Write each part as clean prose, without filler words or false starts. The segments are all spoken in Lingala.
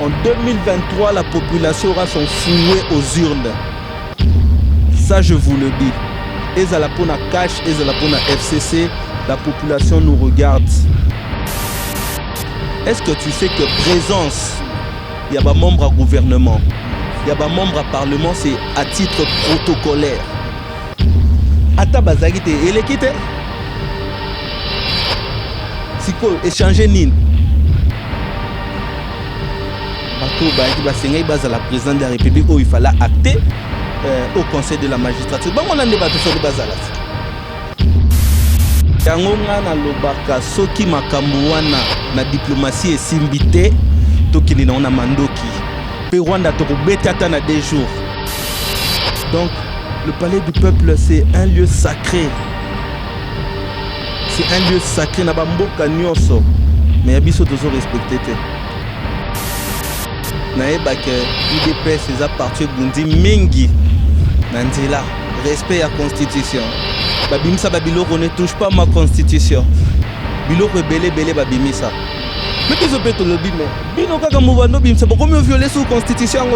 En 2023, la population aura son fouet aux urnes. Ça, je vous le dis. Ezalapona Cash, Ezalapona FCC, la population nous regarde. Est-ce que tu sais que présence, il y a des membres à gouvernement, il y a des membres à parlement, c'est à titre protocolaire. Ata bazaki te eleki te. Siko échanger nini. Bato bazaki basengai bazala président de la République où il fallait acter au conseil de la magistrature. Bango nande bato so bazala. Yango nga na lobaka soki makambo wana na diplomatie esimbi te tokende na ona mandoki. Pe Rwanda tokobeta ata na 2 jours. Donc le palais du peuple, c'est un lieu sacré. C'est un lieu sacré. Na bamboka nyonso. Mais yabiso tozo respecté te. Naeba que UDPS les a parti bundi mingi. Nandila, respect à la constitution. Babimisa babiloko ne touche pas ma constitution. Biloko belé babimisa. Mais qu'ils ont pété le bim. Bino kaka mouvano bim, c'est beaucoup mieux violer sous constitution.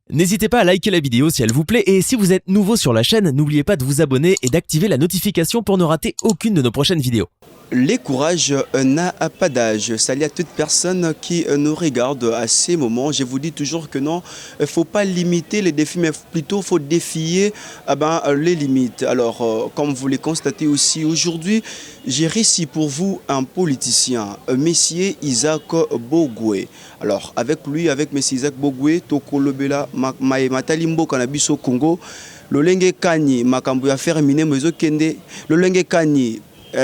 N'hésitez pas à liker la vidéo si elle vous plaît et si vous êtes nouveau sur la chaîne, n'oubliez pas de vous abonner et d'activer la notification pour ne rater aucune de nos prochaines vidéos. Le courage n'a pas d'âge. Salut à toute personne qui nous regarde à ces moments. Je vous dis toujours que non, il ne faut pas limiter les défis, mais plutôt il faut défier les limites. Alors, comme vous le constatez aussi aujourd'hui, j'ai réussi pour vous un politicien, Monsieur Isaac Bogwe. Alors, avec lui, avec Monsieur Isaac Bogwe, Tokolobela, Matalimbo Cannabis au Congo, le Lenge Kani, Makambu à faire mine, Mezo Kende, le Lenge Kani.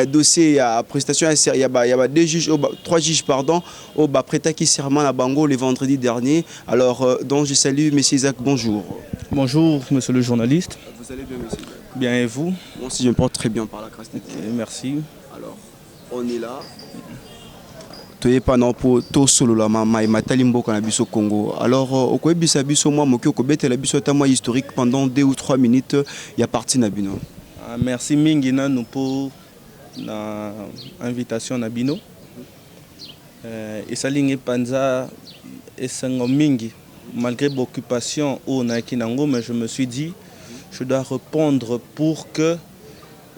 Dossier à prestation, il y a 2 juges, 3 juges pardon, au prêta qui serment à Bango le vendredi dernier. Alors, donc je salue M. Isaac, bonjour. Bonjour, monsieur le journaliste. Vous allez bien, monsieur? Bien, et vous? Moi aussi, je me porte très bien par la grâce de Dieu. Merci. Alors, on est là. Tu es pas non pour tout solo la maman et Matalimbo Cannabis au Congo. Alors, au quoi bisa biso moi moki au kobete la biso ta moi historique pendant 2 ou 3 minutes, il y a parti Nabino. Merci Mingina nous pour na invitation na bino esalingi panza esengo mingi malgré l'occupation au Nakinango, mais je me suis dit je dois répondre pour que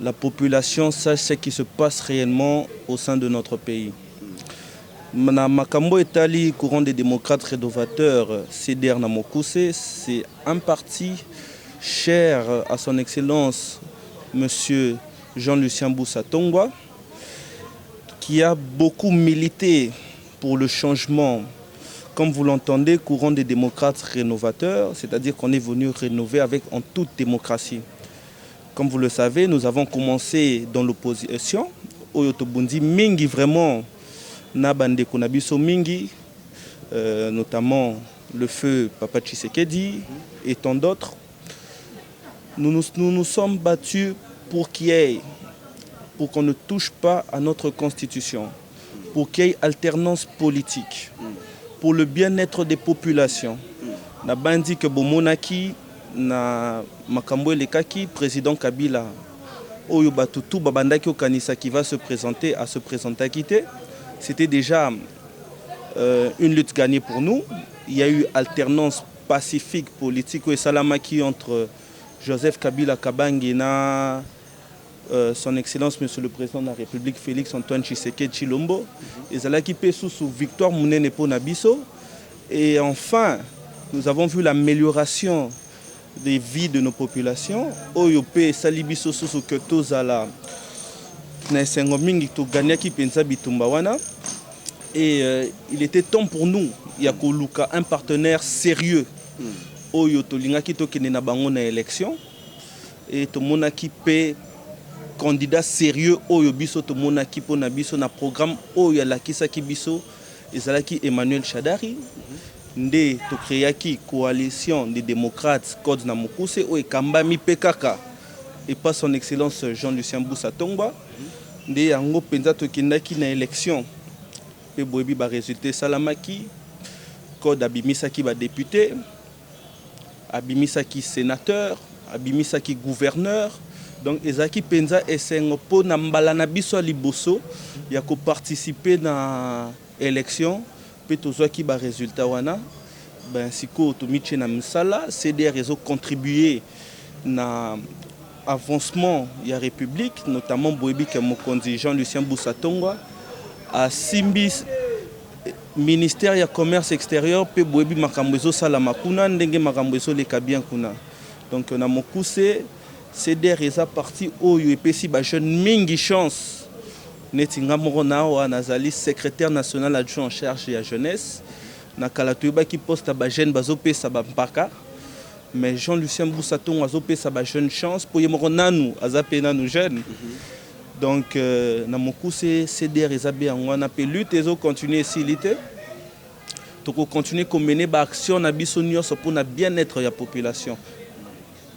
la population sache ce qui se passe réellement au sein de notre pays. Na makambo etali courant des démocrates rénovateurs CDR Namokuse, c'est un parti cher à son excellence monsieur Jean-Lucien Boussa Tongwa, qui a beaucoup milité pour le changement, comme vous l'entendez, courant des démocrates rénovateurs, c'est-à-dire qu'on est venu rénover en toute démocratie. Comme vous le savez, nous avons commencé dans l'opposition, Oyotobundi Mingi vraiment, Nabande Kunabiso Mingi, notamment le feu Papa Tshisekedi et tant d'autres. Nous nous sommes battus pour qu'on ne touche pas à notre constitution, pour qu'il y ait alternance politique, pour le bien-être des populations. Na bandi que Bomonaki, na Makambo Lekaki, président Kabila, Oyo Batutu, Babandaki Okanisa qui va se présenter à quitter. C'était déjà une lutte gagnée pour nous. Il y a eu alternance pacifique politique et Salamaki entre Joseph Kabila Kabangena, son Excellence Monsieur le Président de la République Félix Antoine Tshisekedi Chilombo, et Zalaki Pesou sous Victoire Mounene Ponabiso. Et enfin, nous avons vu l'amélioration des vies de nos populations. Oyope Salibiso sous Ketozala, Nasengomingi to Ganyaki Pensa Bitumbawana. Et il était temps pour nous, Yakoluka, un partenaire sérieux. Oyo tolingaki tokende na bango na élection et tomonaki pe candidat sérieux oyo biso tomonaki po na biso na programme oyo alakisaki biso ezalaki Emmanuel Shadari nde to créaki coalition des démocrates code na mokuse oyo ekambami pe kaka et pas son excellence Jean-Lucien Boussa Tongwa nde yango penza tokendaki na élection pe boyebi ba résultat salamaki code abimisaki ba député Abimisaki sénateur, Abimisaki gouverneur, Donc ezaki penza esengo po na mbala na biso liboso ya ko participer na élection pe tozwaki ba résultat wana ben siko to miche na misala CDR ezo contribuer na avancement ya République notamment boyebi ke mokonzi Jean-Lucien Boussa-Tongwa a simbis ministère ya commerce extérieur pe boyebi makambo ezo sala makuna ndenge makambo ezo leka bien kuna. Donc na mokuse CDR eza parti oyo epesi ba jeune mingi chance neti nga moko na wa nazali secrétaire national adjoint en charge ya jeunesse na kala toyebaki poste ba jeune bazopesa ba mpaka mais Jean-Lucien Boussa-Tongwa azopesa ba jeune chance po ye moko nanu azape nanu jeune. Donc na mokuse CDR eza be ngwana pe lutte ezo continuer silité toko continuer ko mener ba action na biso nyonso pour na bien-être ya population.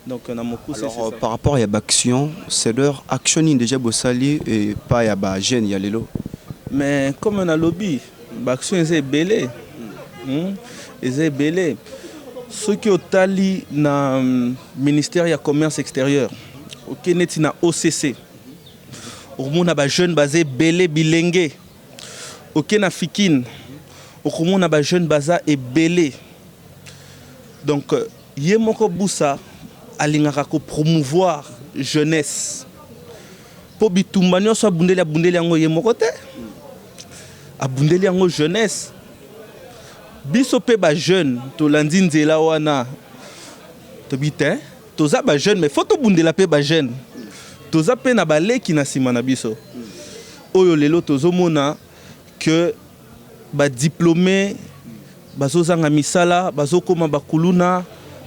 Donc, alors, par rapport à l'action, c'est leur action déjà bossali et pas à ba jeune ya lelo. Mais comme on a lobby, l'action est belé. Est belé. Ce qui au tali na ministère du commerce extérieur, OK neti na OCC. Au ba jeune basé belé bilenge. OK na Fikine. Au ba jeune baza et belé. Donc yemoko busa alingaka ko promouvoir jeunesse po bitumba nyonso abundeli yango ye moko te abundeli yango jeunesse biso pe ba jeune tolandi nzela wana tobite toza ba jeune mais faut tobundela pe ba jeune toza pe na baleki na sima na biso oyo lelo tozomona que ba diplômé bazozanga misala bazokoma bakuluna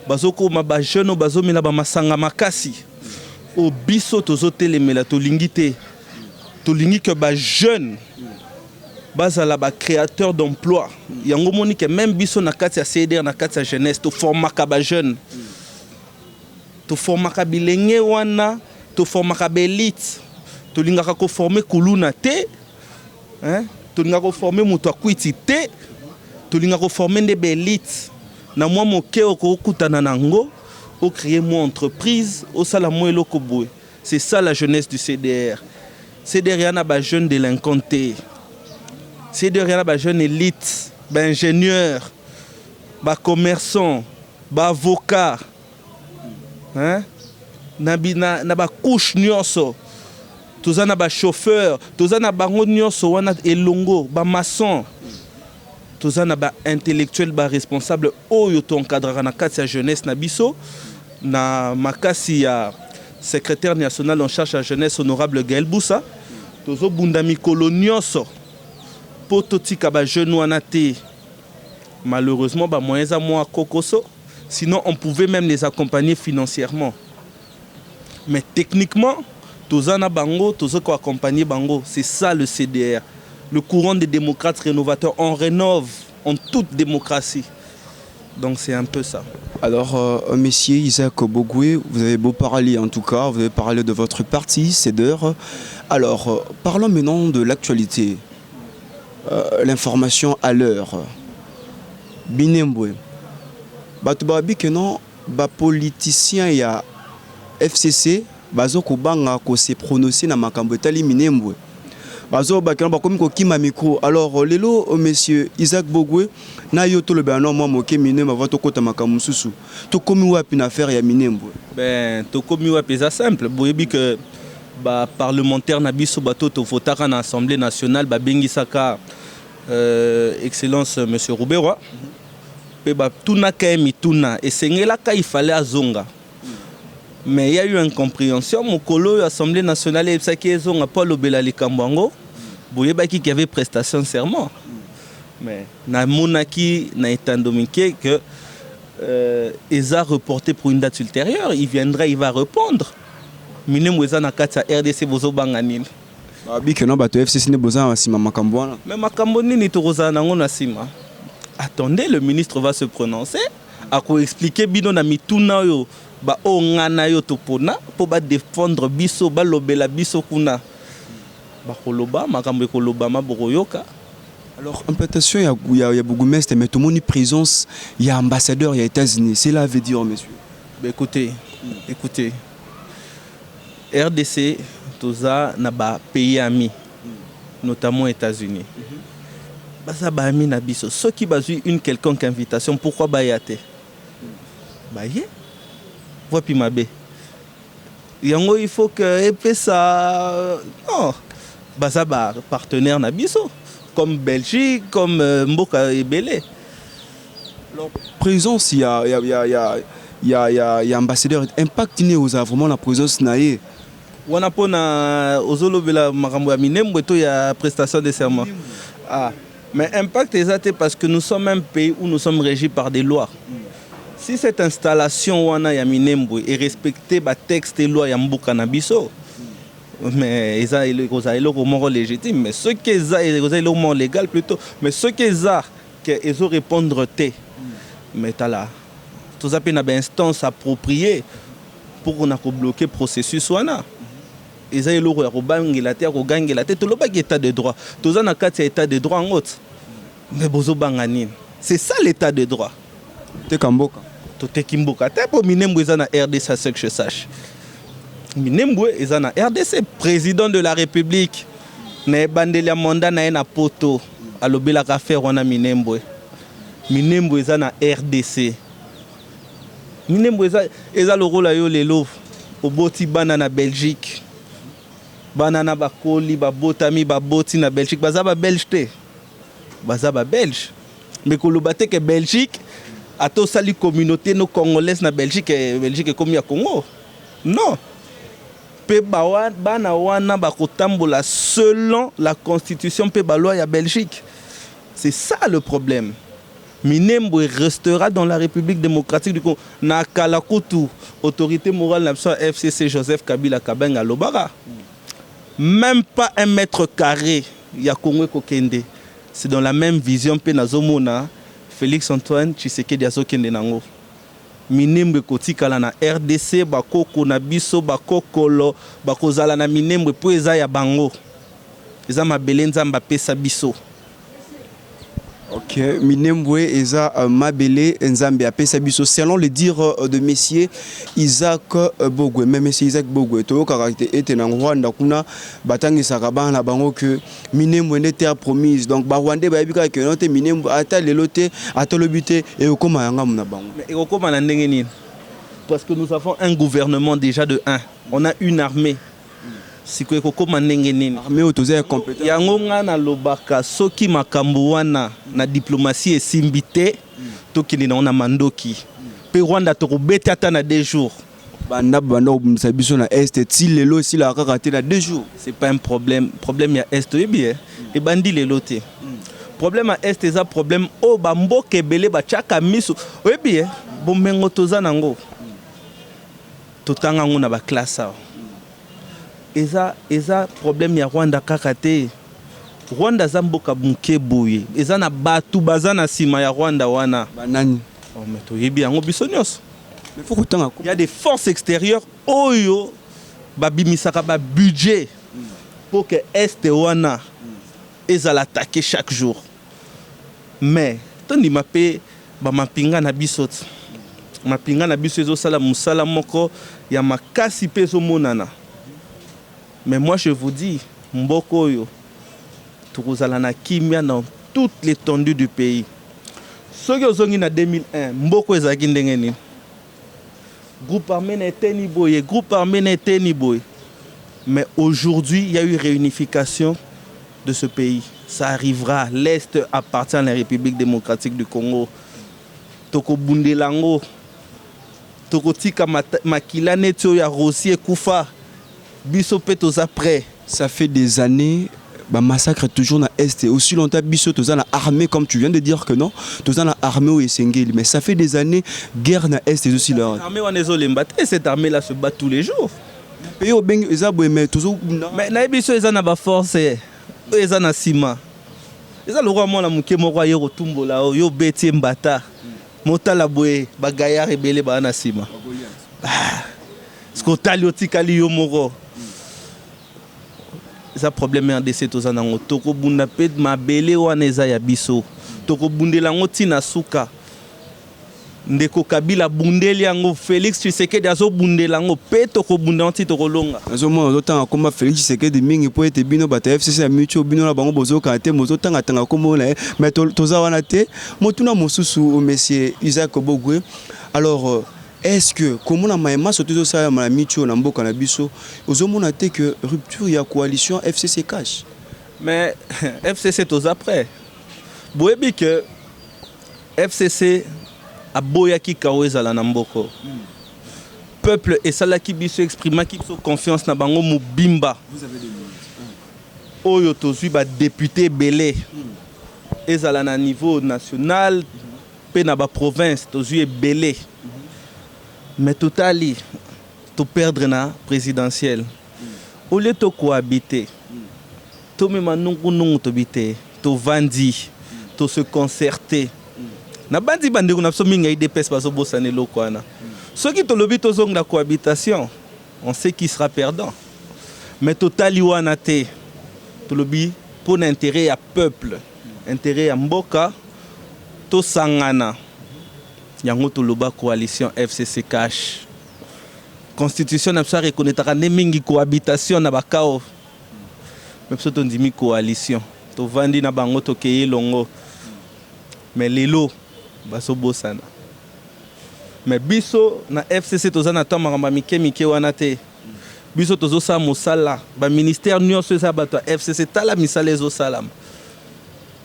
bazokoma ba jeune bazomela ba masanga makasi o biso tozotelemela tolingi te tolingi que ba jeune bazala ba créateur d'emploi yango moni que même biso na kati ya CDR na kati ya jeunesse to formaka ba jeune to formaka bilenge wana to formaka belite to lingaka ko former kuluna te hein to lingaka ko former mutu akwiti te to lingaka ko former nde belite na moi moke okokutana nango au créer mon entreprise au sala mo eloko boy. C'est ça la jeunesse du CDR. CDR yana ba jeune délinquanté. CDR yana ba jeune élite, ba ingénieur, ba commerçant, ba avocat. Hein? Na ba couche nyonso. Tozana ba chauffeur, tozana bango nyonso wana elongo, ba maçon. Tozana ba intellectuel ba responsable oyo to encadrera na kati ya jeunesse na biso na makasi ya secrétaire national en charge à jeunesse honorable Gaël Boussa tozo bunda mikolo nyonso po totika ba jeune wana te malheureusement ba moyens a moi kokoso sinon on pouvait même les accompagner financièrement mais techniquement tozana bango tozo ko accompagner bango c'est ça le CDR. Le courant des démocrates rénovateurs, on rénove en toute démocratie. Donc c'est un peu ça. Alors, messieurs Isaac Bogoué, vous avez beau parler en tout cas, vous avez parlé de votre parti, CDR. Alors, parlons maintenant de l'actualité. L'information à l'heure. Binembwe. Batubabi que non, ba politicien ya FCC, bazoko banga ko se prononcer na makambo tali Minembwe. Alors, lelo, monsieur Isaac Bogoué, na yoto le banon moi moke Minembwe va to kota makamususu. To komi wapi na faire ya Minembwe. Ben, to komi wapi ça simple. Boyebi que ba parlementaire na biso bato to votaka na Assemblée nationale ba bengisaka excellence monsieur Rouberoy. Pe ba tuna kaemi tuna esengela ka il fallait azonga. Mais il y a eu une incompréhension. Mon colo, l'Assemblée nationale, il y a Paul Obelali Kambango, qui avait prestation de serment. Mais na monaki na étant dominiqué que ils a reporté pour une date ultérieure. Il viendra, il va répondre. Mine mweza na kata RDC bozo banganil. Babi que non bato FCC ne boza sima makambo wana. Mais makambo nini to roza nango na sima. Attendez, le ministre va se prononcer. A ko expliquer bino na mituna yo. Ba o ngana yo topona po ba défendre biso ba lobela biso kuna ba koloba makambo koloba maboroyoka. Alors implantation il y a bourgmestre mais tout le monde présence il y a ambassadeur il y a États-Unis, c'est là veut dire monsieur. Ben écoutez RDC toza na ba pays amis notamment États-Unis. Baza ba ami na biso ceux qui bazui une quelconque invitation pourquoi bayate baye vopi mabe yango il faut que épée ça non baza ba partenaire na biso comme Belgique comme mboka ebele. Alors présence il y a ambassadeur impact né aux vraiment la présence naé wana pona ozolobela makambo ya minembo to ya prestation de serment. Ah mais impact exact parce que nous sommes un pays où nous sommes régis par des lois. Si cette installation wana ya minembo est respectée ba texte et loi ya mboka na biso mais eza eloko moko légitime mais ce qui eza eloko moko légal plutôt mais ce qui eza que ezo répondre te mais tala tous appelés na instance appropriée pour qu'on a bloquer processus wana eza eloko ya kobangela te ya kogangela te tolobaki état de droit toza na kati ya état de droit en autre mais bozo banga nini c'est ça l'état de droit te kamboka toteki mboka te po minembo eza na RDC ce que je sache minembo eza na RDC président de la République na ebandeli ya mandat na ye na poto alobelaka affaire wana minembo eza na RDC minembo eza lokola yo lelo oboti bana na Belgique bana na bakoli babotami baboti na Belgique baza ba belge te baza ba belge mais koloba te ke Belgique atosali communauté no congolaise na Belgique ekomi ya Congo non pe bana wana bakotambola selon la constitution pe ba loi ya Belgique. C'est ça le problème. Minembo restera dans la République démocratique du Congo. Na kalakutu autorité morale na FCC Joseph Kabila Kabenga Lobara. Même pas 1 mètre carré ya Congo kokende. C'est dans la même vision pe nazomona Félix Antoine Tshisekedi azokende nango. Minembo kotikala na RDC bakoko na biso bakokolo bakozala na minembo po eza ya bango. Eza mabele nzamba pesa biso. Ok, Minembwe eza mabele nzambe apesa biso selon le dire de messieurs Isaac Bogwe, même monsieur Isaac Bogwe to caractère était na Rwanda kuna batangi sakaba na bango que Minembwe ne terre promise donc ba Rwanda ba bika que note Minembwe ata lelote ata lobité et okoma yanga na bango. Mais okoma na ndenge nini? Parce que nous avons un gouvernement déjà de 1. On a une armée. Si ko kokoma ndenge nini? Armée autorisée compétente. Yango nga na lobaka soki makambo wana na diplomatie esimbi te tokende na mandoki. Pe Rwanda tokobeta ata na 2 jours. Banda obumisa biso na est ti lelo si la kaka na 2 jours. C'est pas un problème. Problème ya est bien. Et bandi lelo te. Problème à est eza problème o bamboka ebele ba chaka miso. Oui bien. Bomengo toza nango. Totanga ngona ba classe. Eza problème ya Rwanda kaka te. Rwanda za mboka bunke boye. Eza na batu baza na sima ya Rwanda wana. Banani. Oh mais toyebi yango biso nyos. Mais faut kotanga. Il y a des forces extérieures oyo babimisaka ba budget pour que est wana ezala attaquer chaque jour. Mais tandi mapé ba mapinga na biso. Mapinga na biso ezo sala musala moko ya makasi peso monana. Mais moi je vous dis, Mboko yo, Tourouzalana Kimia dans toute l'étendue du pays. Ce qui ont en 2001, Mboko ezaki ndenge nini. Groupe armé n'était ni boye, groupe armé n'était ni boye. Mais aujourd'hui, il y a eu réunification de ce pays. Ça arrivera. L'Est appartient à la République démocratique du Congo. Toko Bundelango, Toko Tika Makila Netio ya Rossi et Koufa. Biso petos après. Ça fait des années, bah massacre toujours dans l'Est. Aussi longtemps, Biso toza la armée, comme tu viens de dire que non, toza la armée ou Essengeli. Mais ça fait des années, guerre dans l'Est et aussi là. L'armée et cette armée-là se bat tous les jours. Mais na Biso eza na ba force, eza na sima. Eza le roi moi la muke mo roi yo tumbo la yo beti mbata. Motala boye ba gaillard rebelle ba na sima. Skotali otikali yo moko. Ça problème RDC toza nango toko bunda pe mabele wana eza ya biso toko bundela ngo tina suka ndeko Kabila bundeli yango Félix Tshisekedi azo bundela yango pe toko bunda anti toko longa azomona ozotanga komba Félix Tshisekedi mingi po ete bino bata FCC ya Micho bino na bango bozoka te mozotanga tanga kombo na mais toza wana te motuna mosusu monsieur Isaac Bogwe. Alors est-ce que comment na maema soto ça na Micho na mboka na biso ozomona te que rupture ya coalition FCC cash mais FCC toza après boyebi que FCC a boyaki kawezala na mboko peuple et salaki biso exprima ki biso confiance na bango mobimba. Vous avez 2 minutes. Oyo tozui ba député belé ezala na niveau national pe na ba province tozui belé mais totali to perdre na présidentielle au lieu to cohabiter to mema nungu to bité to vandi to se concerter na bandi bandeko na biso mingi ya IDPS bazo bosana eloko wana soki tolobi tozonga la cohabitation on sait qui sera perdant mais totali wana te tolobi pour l'intérêt ya peuple intérêt ya mboka to sangana yango toloba coalition FCC cash constitution na biso reconnaîtra ne mingi cohabitation na bakao mais biso tondimi coalition to vandi na bango to keye longo mais lelo baso bosana mais biso na FCC toza na toma kamba mike wana te biso tozo sa mosala ba ministère nyonso eza bato FCC tala misala ezo salam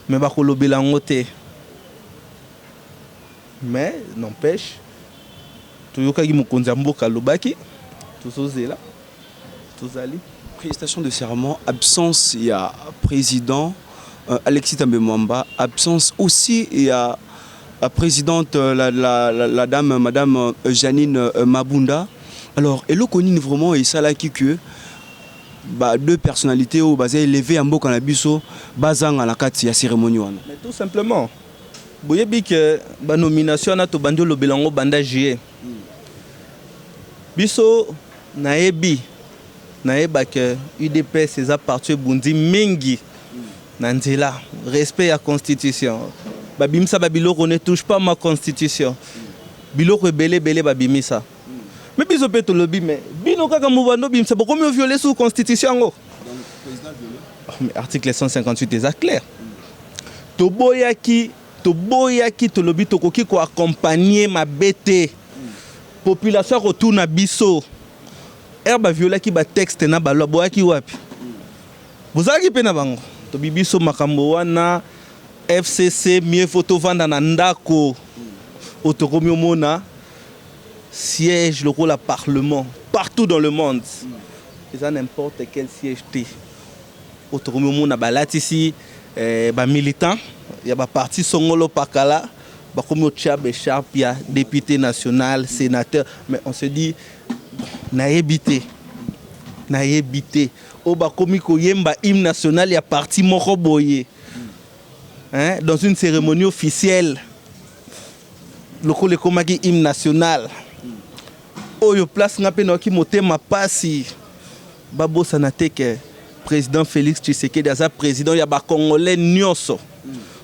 mais ba kolobela ngo te mais n'empêche toyoka ki mokonzi ya mboka lobaki tozozela tozali prestation de serment absence ya président Alexis Thambwe Mwamba absence aussi ya la présidente, la dame, madame Janine Mabunda. Alors, elle a connu vraiment et ça là qui que deux personnalités au basé élevé en Boka Nabiso, basant à la carte de la cérémonie. Mais tout simplement, vous voyez que la nomination a été le bilan banda juillet. Biso naebi naeba que UDP ses appartient bundi mingi nanzela respect à constitution. Babimisa babiloko ne touche pas ma constitution. Biloko belé babimisa. Mais biso pe to lobby mais bino kaka mubando bimisa beaucoup mieux violer sous constitution ngo. Mais article 158 est clair. Toboyaki to lobby to koki ko accompagner ma BT. Population retourne biso. Herba violer ki ba texte na ba loi boyaki wapi. Bozaki pe na bango. To bibiso makambo wana FCC mieux photo vanda na ndako otokomi omona siège le rôle à parlement partout dans le monde ils ont n'importe quel siège t otokomi omona balati ici ba militant ya ba parti songolo pakala ba komi ochabe sharp ya député national sénateur mais on se dit na éviter o ba komi ko yemba hymne national ya parti moko boye. Hein, dans une cérémonie officielle, le komaki hymne national. Oyo place ngape no ki motema pasi. Babo sanateke président Félix Tshisekedi asa président ya ba congolais nyonso.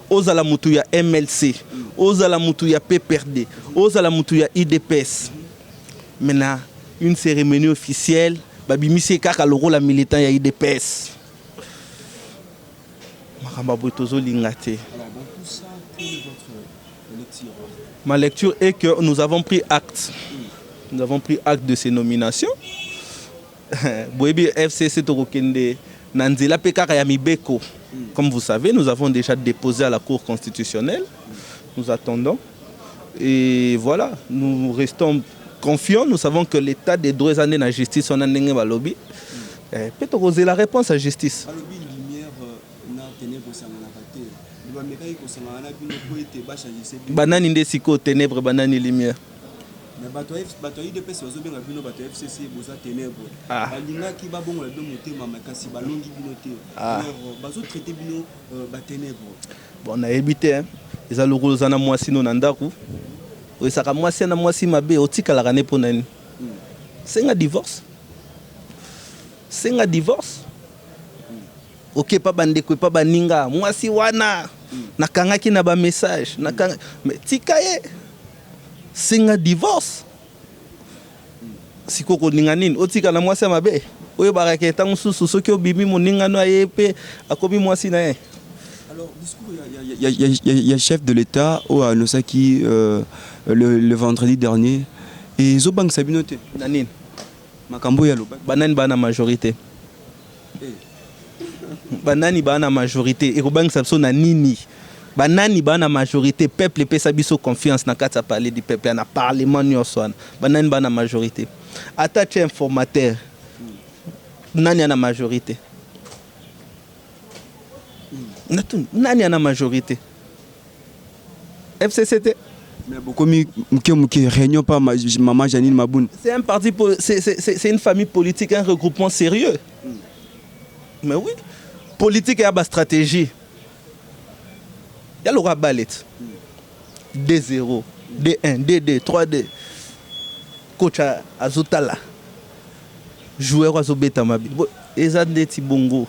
Ozala mutu ya MLC, ozala mutu ya PPRD, ozala mutu ya IDPS. Maintenant une cérémonie officielle, babimisi kaka le rôle militant ya IDPS. Ma lecture est que nous avons pris acte. Nous avons pris acte de ces nominations. FCC Torokende Nanzela Pekara Yamibeko. Comme vous savez, nous avons déjà déposé à la Cour constitutionnelle. Nous attendons. Et voilà, nous restons confiants. Nous savons que l'état des droits années dans la justice, on a un lobby. Peut-être oser la réponse à la justice. Banani nde siko ténèbres banani lumière. Mais bato IDPS bazobenga bino bato FCC boza ténèbres. Balinga ki babongo la do motema makasi balongi bino te. Alors bazo traiter bino ba ténèbres. Bon na évité hein. Eza lokolo zana mwasi no nandaku. Oyesaka mwasi na mwasi mabe otikala kane ponani. Senga divorce. Ok pas bandeko pas baninga mwasi wana nakangaki na ba message nakanga mais tikaye senga divorce siko koninga nini otika na mwasi mabe oyo baraka etango susu soki obimi moninga no aye pe akomi mwasi na ye. Alors, il y a chef de l'État au Anosaki le vendredi dernier et Zobang Sabinote. Nanine. Makambo ya loba. Banani bana majorité. Banani bana majorité. Et Zobang Sabso na nini. Banani bana majorité. Peuple pesa biso confiance na kata parler du peuple na parlement nyoswana. Banani bana majorité. Attache informateur. Nani na majorité. Nani na majorité. FCCT. Mais beaucoup de réunion pas maman Janine Maboun. C'est un parti, c'est une famille politique, un regroupement sérieux. Mais oui, politique et la stratégie. Il y a le rabalet. D0, D1, D2, 3D. Coach Azotala. Joueur Azobeta Mabi. Ezande Tibongo.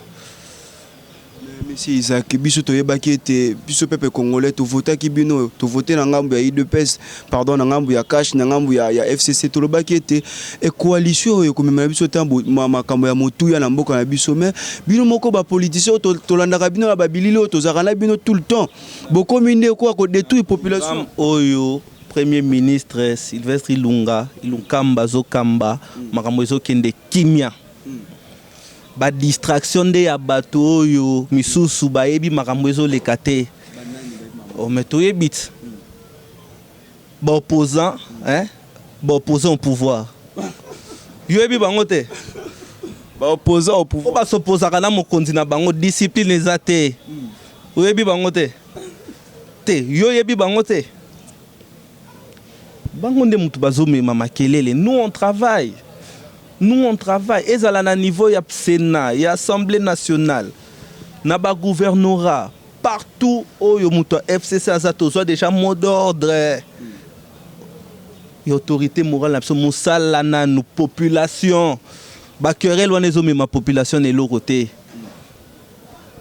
Monsieur Isaac, biso toyebaki ete biso peuple congolais to voter ki bino to voter na ngambu ya IDPS, pardon na ngambu ya cash na ngambu ya FCC to lobaki ete e coalition yo komemela biso tambo makambo ya motuya na mboka na biso mais bino moko ba politicien to landaka bino na babilili to zakana bino tout le temps boko minde ko ko détruire population oyo Premier ministre Sylvestre Ilunga Ilunkamba Zokamba makambo zo kende kimia ba distraction de ya bato oyo misusu ba yebi makambo ezo lekate o metoye bit ba opposant ba opposant au pouvoir yo yebi bango te ba opposant au pouvoir ba s'opposa kana mokonzi na bango discipline ezate o yebi bango te yo yebi bango te bango nde mutu bazomema makelele. Nous on travaille. Nous on travaille. Et à la niveau il y a Sénat, il y a Assemblée nationale, naba gouvernorat, partout où il y a FCC Azato, soit déjà mot d'ordre. Il y a autorité morale, nous salana nos populations. Ba querelle loin les hommes ma population est l'autre côté.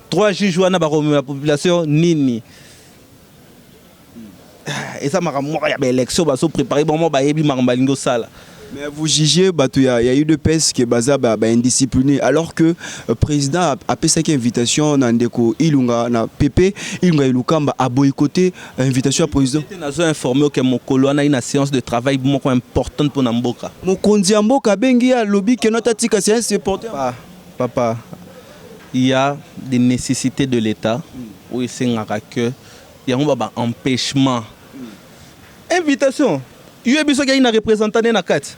3 juges wana ba ma population nini. Et ça m'a moi il y a élection ba so préparer bon ba yebi makambalingo sala. Mais vous jugez, il y a eu de pèse qui est indiscipliné, alors que le président a fait une invitation dans Ndeko Ilunga, na PP, Ilunga Ilukamba a boycotté l'invitation à président. Je suis informé que mon colonne a une séance de travail importante pour Namboka. Mon kondi Amboka bengi a lobby que notre tika c'est important. Papa, il y a des nécessités de l'État où il y a un empêchement. Invitation. Il y a un représentant de la carte.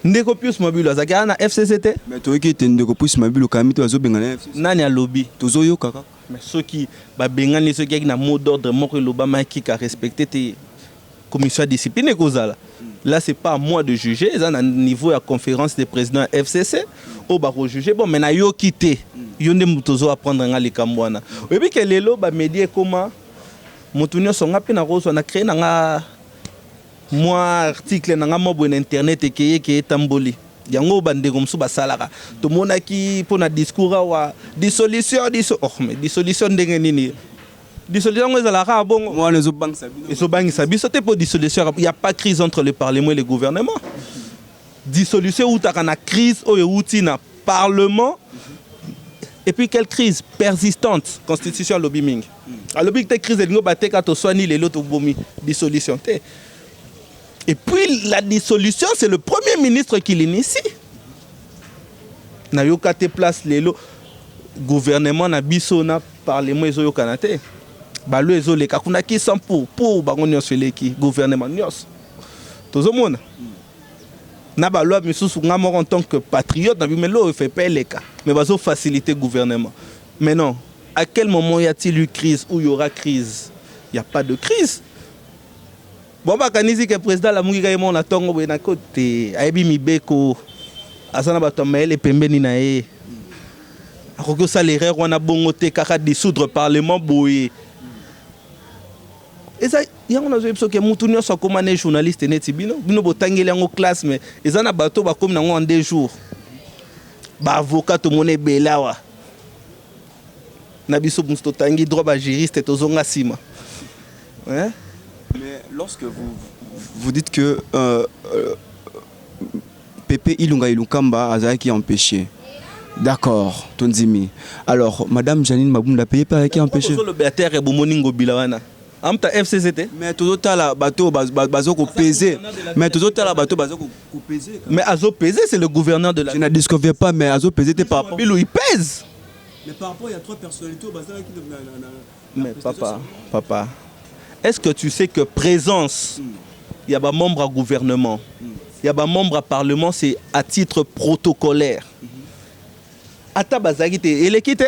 Ndeko Pius Mabilo azaka na FCCT. Mais toi qui es Ndeko Pius Mabilo kamito azobengana FCCT. Nani a lobby. Tozoyo kaka. Mais ceux qui ba bengani ceux qui na mot d'ordre moko lobama qui a respecté tes commission de discipline kozala. Là c'est pas à moi de juger, ça na niveau de conférence des présidents FCC au ba juger bon mais na yo quitté. Yo ndé mutozo apprendre nga likambwana. Et puis que lelo ba médier comment Motunio songa pe na roso na créé na moi article na mobo na internet ke tamboli yango bande comme so basalaka to monaki pona discours wa dissolution mais dissolution ndenge nini dissolution ngezala bongo moi les banques sabino et so bangi sabiso te pour dissolution il y a pas crise entre le parlement et le gouvernement dissolution ou ta na crise o outi na parlement. Et puis quelle crise persistante, constitution lobbying. A lobbying te crise de l'ingo batte kato soigni les lots bomi dissolution te. Et puis la dissolution c'est le premier ministre qui l'initie. Na yo kate place les lots gouvernement na biso na parlement ezo yo kanate. Ba lo ezo le kakuna ki sans pour bango nyos ki gouvernement nyos. Tozo mona. Na ba loi misusu nga moko en tant que patriote na bimelo fait pas les cas mais bazo faciliter gouvernement. Mais non, à quel moment y a-t-il eu crise ou y aura crise? Il y a pas de crise. Bon ba kanisi que président la mungi ka mon atongo bo na côté ayebi mibeko asana ba tomele pembeni na e. Akoko ça l'erreur on a bongoté kaka dissoudre parlement boye. Et ça y a on a besoin que mutu nyonso comme un journaliste neti bino botangeli en classe mais ils en a bateau ba comme en 2 jours ba avocat to moné belawa na biso musto tangi droit ba juriste to zonga sima hein Mais lorsque vous dites que Pépé Ilunga Ilukamba a qui empêché. D'accord, Tonzimi. Alors, Madame Janine Mabounda Pépé a qui empêché. Le BATR et Bomoningo Bilawana. Amta FCCT. Mais tout autant la bateau bazo pesé. Mais tout autant la bateau bazo pesé. Mais Azo pesé, c'est le gouverneur de la. Je ne disconviens pas, mais Azo pesé t'es par rapport. Bilou il pèse. Mais par rapport, il y a 3 personnalités au bazar qui. Mais papa, est-ce que tu sais que présence, il y a des membres à gouvernement, il y a des membres à parlement, c'est à titre protocolaire. Ata bazaki te eleki te.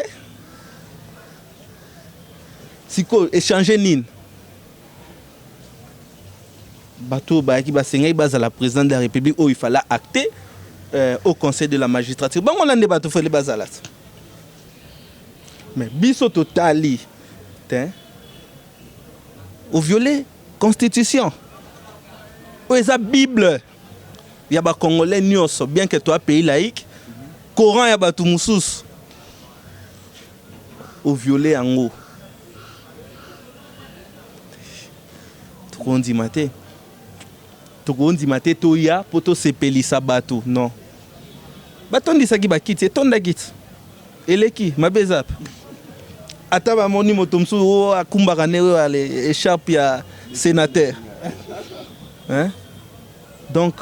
Siko échanger nin. Bateau baki basenga baza la présidente de la République où il fallait acter au conseil de la magistrature. Bon on a des bateaux fallait bazalat. Mais biso totali au violer constitution. Ou esa Bible. Il y a des Congolais nyos bien que toi pays laïque. Coran ya batu mususu au violer en haut. Tokondi mate toya poto sepelisa bato non. Batondi saki bakiti tonda kiti. Eleki mabezap. Ata ba moni motomsu o akumbaka ne ale écharpe ya sénateur. Hein? Donc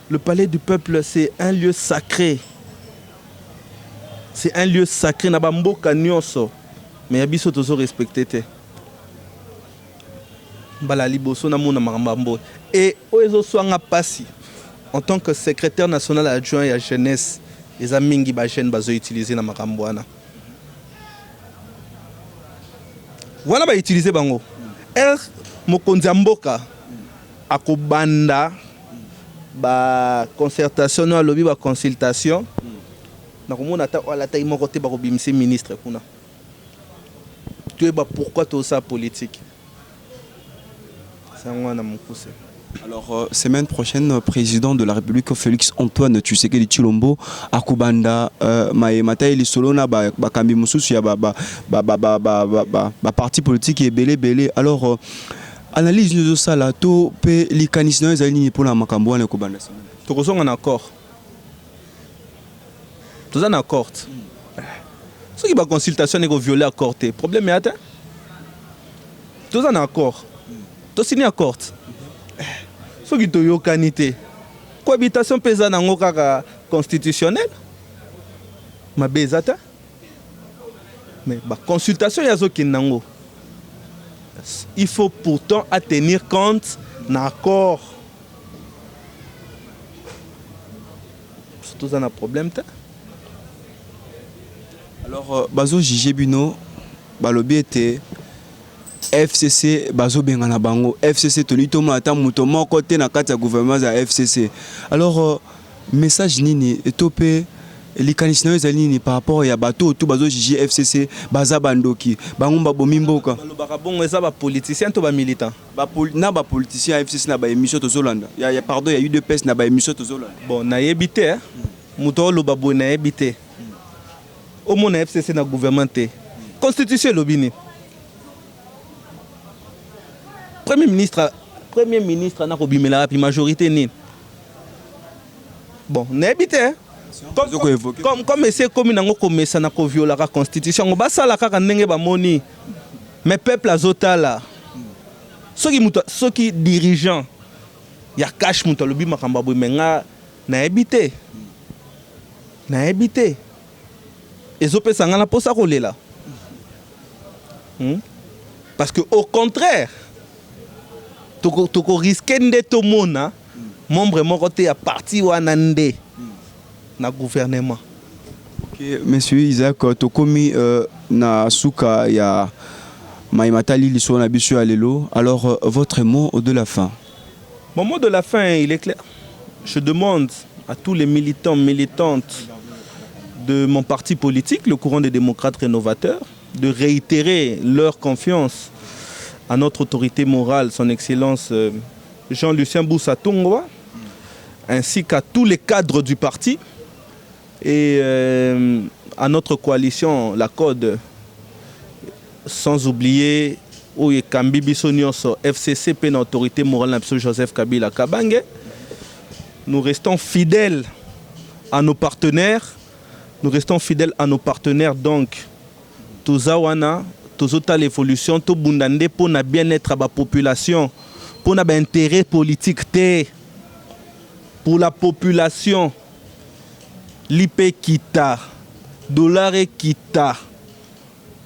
le palais du peuple c'est un lieu sacré. C'est un lieu sacré na ba mboka nyonso. Mais yabiso tozo respecter te. Bala liboso na mona makambo. Et oezo swanga pasi en tant que secrétaire national adjoint à jeunesse, les amingi ba jeune bazo utiliser na makambo wana. Wana ba utiliser bango. Mokonzi mboka akobanda ba concertation no lobby ba consultation. Na komona ta ala taille moko te ba ko bimisi ministre kuna. Tu es pourquoi tout ça politique. Alors, semaine prochaine, président de la République, Félix Antoine Tshisekedi Tshilombo, Akubanda, Maemata et Solona, Bakambi Moussus, parti politique et belé. Alors, analyse de ça là, tout peut les canisnes pour la Makambo et Kubanda. Tout le monde en accord. Tout en accord. Ce qui va consultation et violer l'accord, problème est atteint. Tout en accord. Tout signé accord. Ce qui est yokanité. Cohabitation paysanne en cas constitutionnel. Ma bezata. Mais la consultation yazokinango. Il faut pourtant à tenir compte d'un accord. C'est tout un problème. Alors, Bazo Jijé Bino, Balobi était FCC, Bazo Bengana Bango, FCC, Tolito Mata Moutomo, côté na kata gouvernement à FCC. Alors, message nini, etopé, les canisnes nini par rapport à Bato, tout Bazo Jijé FCC, Baza Bandoki, Bangomba Bomimboka. Bon, ça va politicien, tout va militant. Na ba politicien FCC na ba émission to Zolanda. Il y a eu deux pèses na ba émission to Zolanda. Bon, na yebité, Mouto lo babo na yebité. Au monde FCC na gouvernement constitution lobini. Premier ministre na ko bimela puis majorité ni. Bon, na yebité. Comme c'est comme nango komesa na ko viola la constitution, ba sala kaka ndenge ba moni. Mais peuple azotala. Ceux qui dirigeant ya cash muto lobi makamba bo menga na yebité. Na yebité. Et opé sangana posa kolela. Parce que au contraire, toko risquer ndeto mona membre moko te ya parti wana nde na gouvernement. OK, monsieur Isaac tokomi na suka ya Maimatali liso na biso alelo. Alors votre mot de la fin. Mon mot de la fin, il est clair. Je demande à tous les militants, militantes de mon parti politique, le courant des démocrates rénovateurs, de réitérer leur confiance à notre autorité morale, son Excellence Jean-Lucien Boussa Tungwa, ainsi qu'à tous les cadres du parti et à notre coalition, la CODE, sans oublier oyo ekambi biso nyonso FCC pe na autorité morale na biso Joseph Kabila Kabange. Nous restons fidèles à nos partenaires. Nous restons fidèles à nos partenaires. Donc, Tozawana, Tozota l'évolution, Tobundande pour na bien-être à la population, pour na intérêt politique, pour la population, l'IP kita, dollar kita,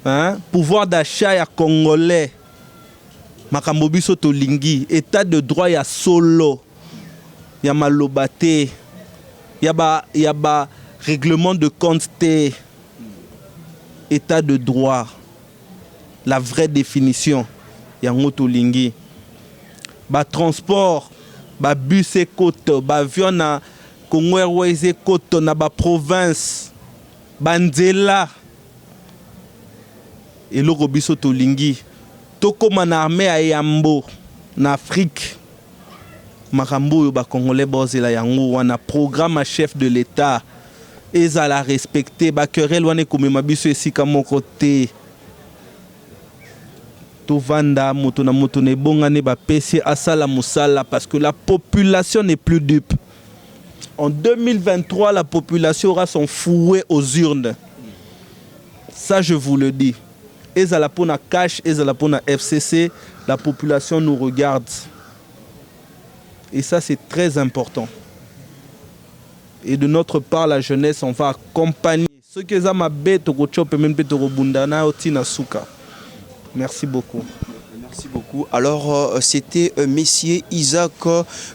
hein? Pouvoir d'achat ya congolais, makambo biso tolingi, état de droit ya solo. Il y a malobate, il y a règlement de compte, état de droit, la vraie définition. Il y a motolingi. Transport, bus et côte, avion na Congo Airways et côte na province, bandela. Et le robiso tolingi. Toko man armée à Yambo, en Afrique. Makambo ba congolais bozela yango wana programme à chef de l'état ezala respecter ba querelle wana komema biso esika moko te tovanda moto na moto ne bongane ba pesi asala musala parce que la population n'est plus dupe. En 2023 la population aura son fouet aux urnes. Ça je vous le dis. Ezala pona cash, ezala pona FCC, la population nous regarde. Et ça, c'est très important. Et de notre part, la jeunesse, on va accompagner ceux qui ont ma bête au même Merci beaucoup. Merci beaucoup. Alors, c'était Messier Isaac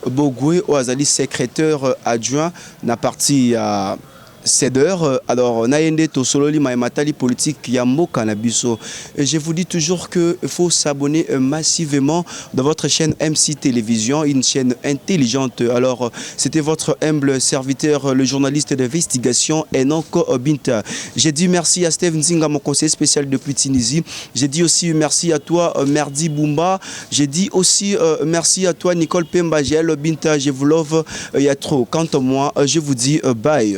Bogoué, Oazali, secrétaire adjoint, na partie à CEDER. Alors, naende to sololi matali politique yambo canabiso. Je vous dis toujours qu'il faut s'abonner massivement dans votre chaîne MC Télévision, une chaîne intelligente. Alors, c'était votre humble serviteur, le journaliste d'investigation Enoko Binta. J'ai dit merci à Steve Nzinga, mon conseiller spécial depuis Tunisie. J'ai dit aussi merci à toi, Merdi Bumba. J'ai dit aussi merci à toi, Nicole Pemba, Giel Binta. Je vous love, il y a trop. Quant à moi, je vous dis bye.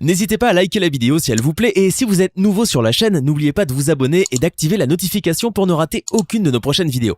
N'hésitez pas à liker la vidéo si elle vous plaît et si vous êtes nouveau sur la chaîne, n'oubliez pas de vous abonner et d'activer la notification pour ne rater aucune de nos prochaines vidéos.